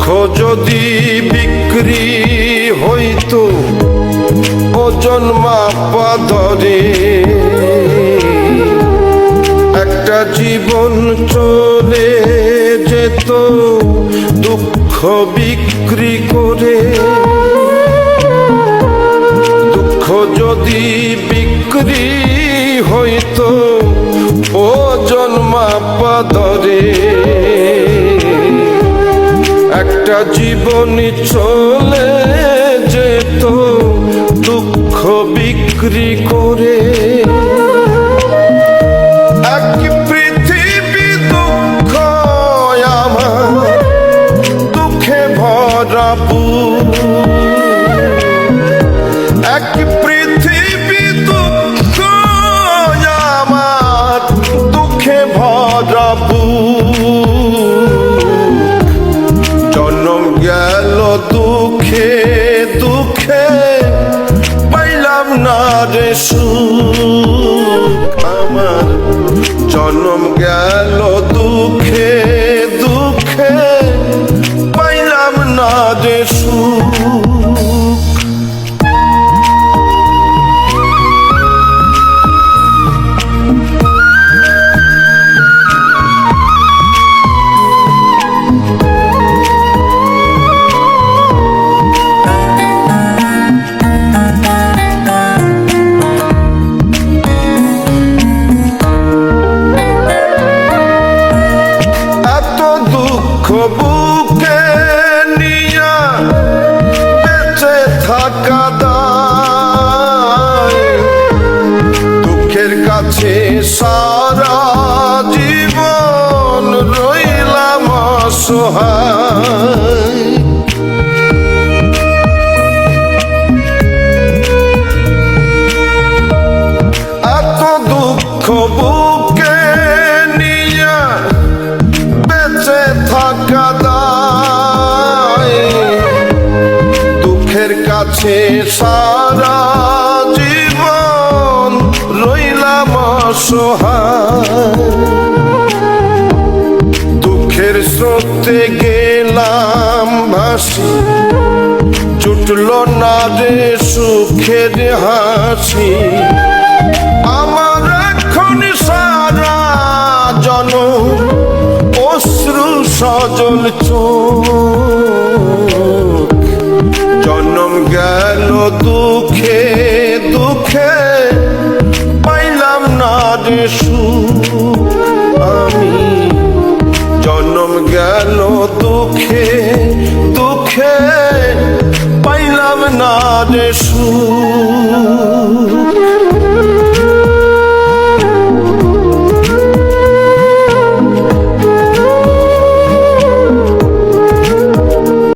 দুঃখ যদি বিক্রি হইতো ওজন মাপা ধরে, একটা জীবন চলে যেত দুঃখ বিক্রি করে। দুঃখ যদি বিক্রি হইতো ওজন মাপা ধরে, একটা জীবনী চলে যেত দুঃখ বিক্রি করে। এক পৃথিবী দুঃখ আমার দুঃখে ভরা বুক, এক পৃথিবী দুঃখ আমার দুঃখে ভরা বুক। জন্ম গেল দুঃখে দুঃখে পাইলাম না রে সুখ আমার, জন্ম গেল দুঃখে দুঃখে পাইলাম না রে সুখ। বুকে নিয়া বেঁচে থাকা দায়, দুঃখের কাছে সারা জীবন রইলাম অসহায়। এত দুঃখ বুকে নিয়া বেঁচে থাকা দায়, দুঃখের কাছে সারা জীবন রইলাম অসহায়। দুঃখের স্রোতে গেলাম ভাসি, জুটল না রে সুখের হাসি। আমার এখন সারা জনম অশ্রু সজল চোখ, জন্ম গেল দুঃখে দুঃখে পাইলাম না রে সুখ আমি, জন্ম গেল দুঃখে দুঃখে পাইলাম না রে সুখ।